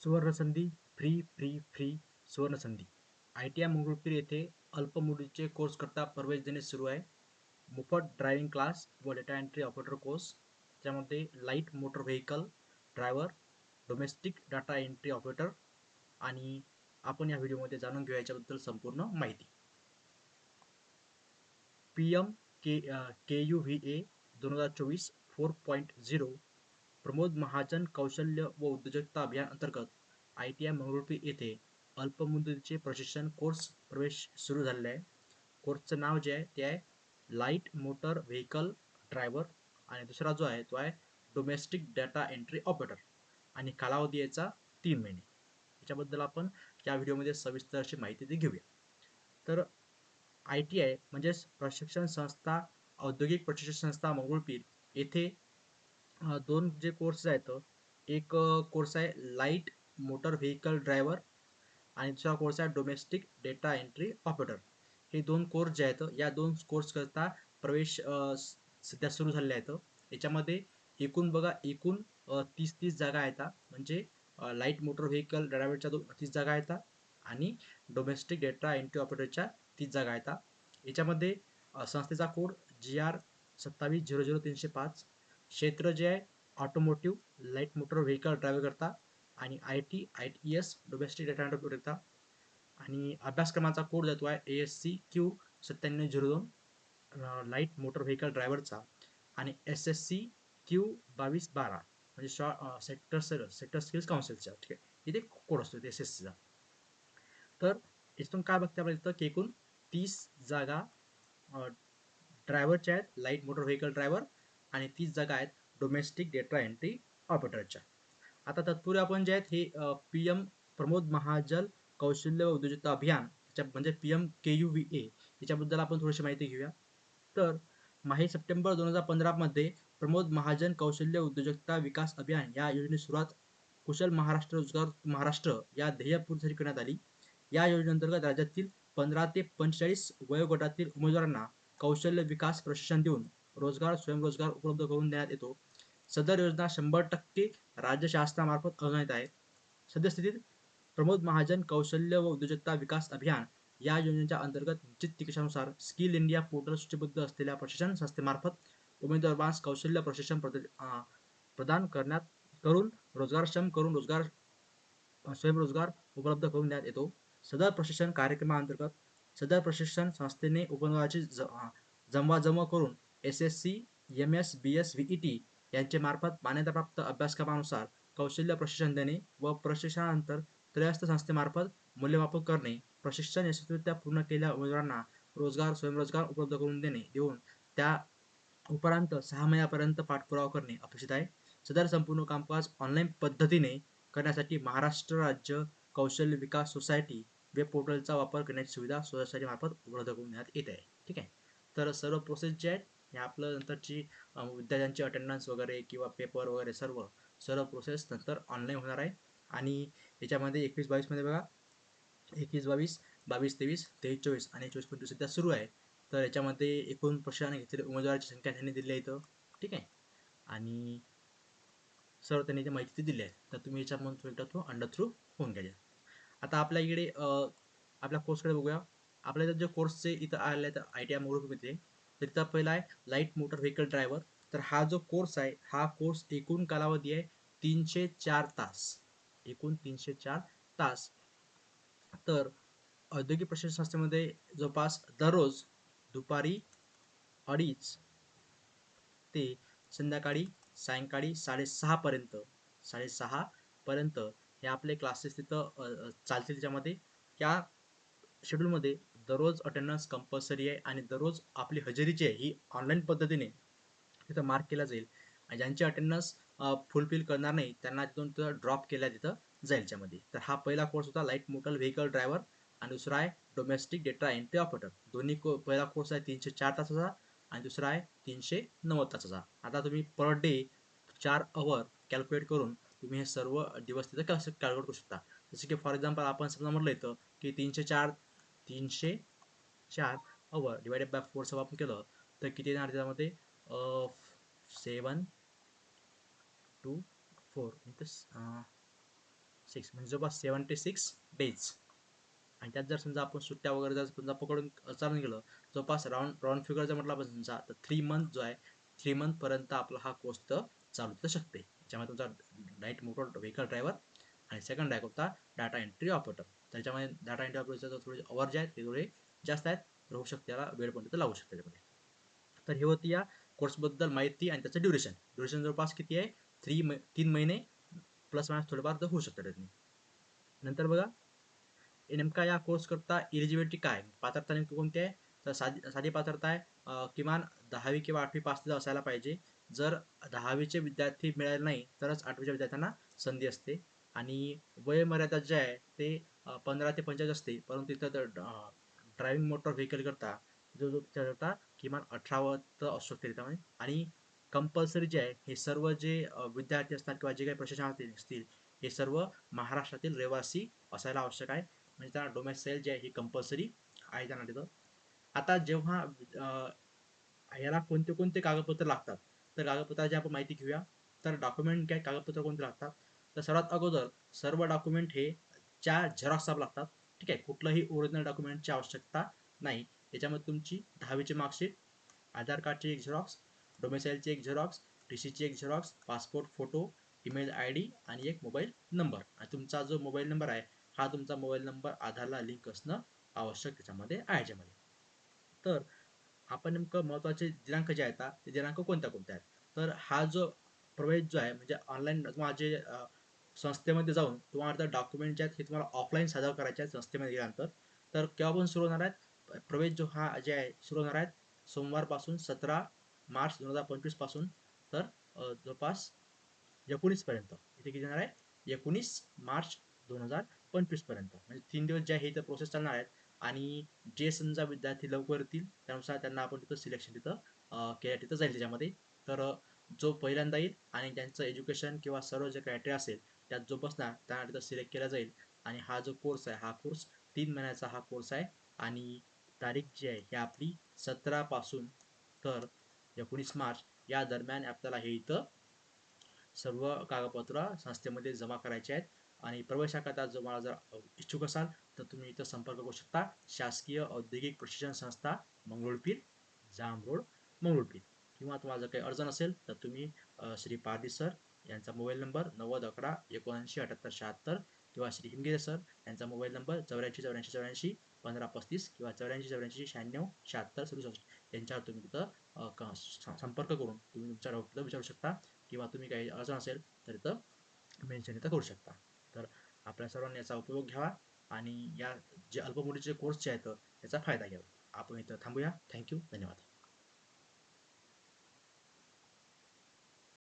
सुवर्णसंधी free free free सुवर्णसंधी I T I Mangrulpir येथे अल्पमुदतीचे कोर्स करता प्रवेश देणे सुरू आहे. मोफत ड्रायव्हिंग क्लास व डेटा एंट्री ऑपरेटर कोर्स, त्यामध्ये light motor vehicle driver, domestic data entry operator. आणि आपण या व्हिडिओमध्ये जाणून घेऊया याच्याबद्दल संपूर्ण माहिती. PM KUVA 2024 4.0 प्रमोद महाजन कौशल्य व उद्योजकता अभियान अंतर्गत ITI मंगळुरू येथे अल्पमुदतीचे प्रशिक्षण कोर्स प्रवेश सुरू झालेला आहे. कोर्सचं नाव जे आहे ते आहे लाईट मोटर व्हेकल ड्रायव्हर आणि दुसरा जो आहे तो आहे डोमेस्टिक डाटा एंट्री ऑपरेटर आणि कालावधी याचा 3 महिने. याच्याबद्दल आपण या व्हिडिओमध्ये सविस्तर अशी माहिती घेऊया. तर ITI म्हणजेच प्रशिक्षण संस्था औद्योगिक प्रशिक्षण संस्था मंगळुपीर येथे दोन जे कोर्स आहेत. एक कोर्स आहे लाईट मोटर व्हेकल ड्रायव्हर आणि दुसरा कोर्स आहे डोमेस्टिक डेटा एंट्री ऑपरेटर. हे दोन कोर्स जे आहेत या दोन कोर्स करता प्रवेश सध्या सुरू झालेले आहेत. याच्यामध्ये एकूण बघा एकूण 30 जागा आहेत. म्हणजे लाईट मोटर व्हेकल ड्रायव्हरच्या 30 जागा आहेत आणि डोमेस्टिक डेटा एंट्री ऑपरेटरच्या 30 जागा आहेत. याच्यामध्ये संस्थेचा कोड GR 27000305, क्षेत्र जे आहे automotive light motor vehicle driver करता आणि ITES domestic data entry operator करता. आणि अभ्यासक्रमाचा कोड जातो आहे ASCQ 9702 लाईट मोटर व्हेकल ड्रायव्हरचा आणि SSCQ 2212 म्हणजे सेक्टर स्किल्स काउन्सिलचा. ठीक आहे, इथे कोड असतो SSCचा. तर याच्यातून काय बघता आपल्याला इथं की एकूण 30 जागा ड्रायव्हरच्या आहेत, लाईट मोटर व्हेकल ड्रायव्हर, आणि 30 जागा आहेत डोमेस्टिक डेटा एंट्री ऑपरेटरच्या. आता तत्पूर्वी आपण जे आहेत हे PM प्रमोद महाजन कौशल्य व उद्योजकता अभियान म्हणजे PM KUVA याच्याबद्दल आपण थोडीशी माहिती घेऊया. तर सप्टेंबर 2015 मध्ये प्रमोद महाजन कौशल्य उद्योजकता विकास अभियान या योजनेची सुरुवात कुशल महाराष्ट्र रोजगार महाराष्ट्र या ध्येयपूर्तीसाठी करण्यात आली. या योजनेअंतर्गत राज्यातील 15 ते 45 वयोगटातील उमेदवारांना कौशल्य विकास प्रशिक्षण देऊन रोजगार स्वयंरोजगार उपलब्ध करून देण्यात येतो. सदर योजना 100% राज्य शासनामार्फत अनुदानित आहे. सद्यस्थितीत प्रमोद महाजन कौशल्य व उद्योजकता विकास अभियान या योजनेच्या अंतर्गत निश्चित निकषानुसार स्किल इंडिया पोर्टल सूचीबद्ध असलेल्या प्रशिक्षण संस्थेमार्फत उमेदवारांस कौशल्य प्रशिक्षण प्रदान करून रोजगारक्षम करून स्वयंरोजगार उपलब्ध करून देण्यात येतो. सदर प्रशिक्षण कार्यक्रमाअंतर्गत सदर प्रशिक्षण संस्थेने उमेदवाराची जमवाजमव करून SSC MS BS VET यांचे मार्फत मान्यताप्राप्त अभ्यासक्रमानुसार कौशल्य प्रशिक्षण देणे व प्रशिक्षणानंतर त्रयस्थ संस्थेमार्फत मूल्यमापन करणे, प्रशिक्षण यशस्वीरित्या पूर्ण केलेल्या उमेदवारांना रोजगार स्वयंरोजगार उपलब्ध करून देऊन त्या उपरांत 6 महिन्यापर्यंत पाठपुरावा करणे अपेक्षित आहे. सदर संपूर्ण कामकाज ऑनलाईन पद्धतीने करण्यासाठी महाराष्ट्र राज्य कौशल्य विकास सोसायटी वेब पोर्टलचा वापर करण्याची सुविधा सोसायटी मार्फत उपलब्ध करून देण्यात येत आहे. ठीक आहे, तर सर्व प्रोसेस जे आहेत हे आपलं नंतरची विद्यार्थ्यांची अटेंडन्स वगैरे किंवा पेपर वगैरे सर्व प्रोसेस नंतर ऑनलाईन होणार आहे. आणि याच्यामध्ये 21-22 मध्ये बघा 21-22, 22-23, 23-24 आणि 24-25 सध्या सुरू आहे. तर याच्यामध्ये एकूण प्रशिक्षण घेतलेल्या उमेदवाराची संख्या त्यांनी दिली आहे इथं. ठीक आहे, आणि सर्व त्यांनी इथे माहिती दिली आहे. तर तुम्ही याच्यामध्ये थ्रू अंडर थ्रू होऊन घ्या. आता आपल्या इकडे आपल्या कोर्सकडे बघूया. आपल्या इथं जे कोर्सचे इथं आले आहेत ITI मंगळुरूमध्ये, तर इथं पहिला आहे लाईट मोटर व्हेकल ड्रायव्हर. तर हा जो कोर्स आहे हा कोर्स एकूण कालावधी आहे 304 तास. एकूण 304 तास. तर औद्योगिक प्रशिक्षण संस्थेमध्ये जवळपास दररोज दुपारी 2:30 ते सायंकाळी 6:30 पर्यंत हे आपले क्लासेस तिथं चालतील. त्याच्यामध्ये या शेड्यूलमध्ये दररोज अटेंडन्स कंपल्सरी आहे आणि दररोज आपली हजेरी जी आहे ही ऑनलाईन पद्धतीने तिथं मार्क केला जाईल. आणि ज्यांची अटेंडन्स फुलफिल करणार नाही त्यांना तिथून ड्रॉप केल्या तिथं जाईल त्याच्यामध्ये. तर हा पहिला कोर्स होता लाईट मोटर व्हेकल ड्रायव्हर आणि दुसरा आहे डोमेस्टिक डेटा एंट्री ऑपरेटर. पहिला कोर्स आहे 304 तासाचा आणि दुसरा आहे 390 तासाचा. आता तुम्ही पर डे 4 अवर कॅल्क्युलेट करून तुम्ही हे सर्व दिवस तिथं कॅल्क्युलेट करू शकता. जसं की फॉर एक्झाम्पल आपण समजा म्हटलं इथं की 304 अवर डिवायडेड बाय 4 आपण केलं तर किती येणार त्यामध्ये 7 2 4 इंटू 6 म्हणजे जवळपास 76 डेज. आणि त्यात जर समजा आपण सुट्ट्या वगैरे जर समजा पकडून चालून गेलं, जवळपास राऊंड फिगर जर म्हटलं आपण समजा तर 3 मंथ जो आहे, 3 मंथ पर्यंत आपला हा कोर्स तर चालू तर शकते. त्याच्यामध्ये तुमचा लाईट मोटर व्हेकल ड्रायव्हर आणि सेकंड आहे कोणता, डाटा एंट्री ऑपरेटर. त्याच्यामध्ये डाटा एंट्री ऑपरेटरचे थोडे अवर जे आहेत ते थोडे जास्त आहेत, राहू शकते, त्याला वेळ पण तिथं लागू शकते त्याच्यामध्ये. तर हे होती या कोर्सबद्दल माहिती आणि त्याचं ड्युरेशन जवळपास किती आहे, 3 महिने प्लस मायनस थोडेफार तर होऊ शकतं त्यातनी. नंतर बघा, नेमका या कोर्स करता इलिजिबिलिटी काय, पात्रता नेमकी कोणती आहे, तर साधी साधी पात्रता आहे, किमान 10वी किंवा 8वी पास असायला पाहिजे. जर 10वीचे विद्यार्थी मिळाले नाही तरच 8वीच्या विद्यार्थ्यांना संधी असते. आणि वयोमर्यादा जे आहे ते 15 ते 45 असते, परंतु तिथं तर ड्रायव्हिंग मोटर व्हेकल करता जो जो त्याकरता किमान 18 तर असू शकते त्याच्यामध्ये. आणि कंपल्सरी जे आहे हे सर्व जे विद्यार्थी असतात किंवा जे काही प्रशिक्षणार्थी असतील हे सर्व महाराष्ट्रातील रहिवासी असायला आवश्यक आहे. म्हणजे त्यांना डोमेसाईल जे आहे हे कंपल्सरी आहे त्यांना तिथं. आता जेव्हा याला कोणते कोणते कागदपत्र लागतात, तर कागदपत्राची आपण माहिती घेऊया. तर डॉक्युमेंट काय कागदपत्र कोणते लागतात, तर सर्वात अगोदर सर्व डॉक्युमेंट हे 4 झेरॉक्स लागतात. ठीक आहे, कुठलंही ओरिजिनल डॉक्युमेंटची आवश्यकता नाही. याच्यामध्ये तुमची 10वीची मार्कशीट, आधार कार्डची एक झेरॉक्स, डोमेसाईलची एक झेरॉक्स, टीसीची एक Xerox, passport photo, email I D आणि एक मोबाईल नंबर. आणि तुमचा जो मोबाईल नंबर आहे हा तुमचा मोबाईल नंबर आधारला लिंक असणं आवश्यक त्याच्यामध्ये आहे याच्यामध्ये. तर आपण नेमकं महत्त्वाचे दिनांक जे आहेत ते दिनांक कोणत्या कोणत्या आहेत, तर हा जो प्रवेश जो आहे म्हणजे ऑनलाईन माझे संस्थेमध्ये जाऊन तुम्हाला डॉक्युमेंट जे आहेत हे तुम्हाला ऑफलाईन सादर करायचे आहेत संस्थेमध्ये गेल्यानंतर. तर केव्हापासून सुरू होणार आहेत प्रवेश जो हा जे आहे सुरू होणार आहेत सोमवारपासून 17 मार्च 2025 पासून. तर जवळपास 19 पर्यंत इथे किती येणार आहे, 19 मार्च 2025 पर्यंत म्हणजे 3 दिवस जे आहे इथं प्रोसेस चालणार आहेत. आणि जे समजा विद्यार्थी लवकर येतील त्यानुसार त्यांना आपण तिथं सिलेक्शन तिथं केलं तिथं जाईल त्याच्यामध्ये. तर जो पहिल्यांदा येईल आणि त्यांचं एज्युकेशन किंवा सर्व जे क्रायटेरिया असेल त्यात जो बसणार त्यांना तिथं सिलेक्ट केला जाईल. आणि हा जो कोर्स आहे हा कोर्स 3 महिन्याचा हा कोर्स आहे. आणि तारीख जी आहे ही आपली 17 पासून तर 19 मार्च या दरम्यान आपल्याला हे इथं सर्व कागदपत्र संस्थेमध्ये जमा करायचे आहेत. आणि प्रवेशाकरता तुम्हाला जर इच्छुक असाल तर तुम्ही इथं संपर्क करू शकता. शासकीय औद्योगिक प्रशिक्षण संस्था मंगरुळपीर, जाम रोड, मंगरुळपीर. किंवा तुम्हाला जर काही अडचण असेल तर तुम्ही श्री पारधी सर यांचा मोबाईल नंबर 90 11 79 78 76 किंवा श्री हिमगिरे सर यांचा मोबाईल नंबर 84 84 84 1535 किंवा 84 84 96 76 यांच्यावर तुम्ही तिथं संपर्क करून तुम्ही तुमच्या डाऊट तिथं विचारू शकता. किंवा तुम्ही काही अडचण असेल तर इथं मेन्शन इथं करू शकता. तर आपल्या सर्वांनी याचा उपयोग घ्यावा आणि या जे अल्पमुदतीचे कोर्स जे आहेत त्याचा फायदा घ्यावा. आपण इथं थांबूया. थँक्यू, धन्यवाद.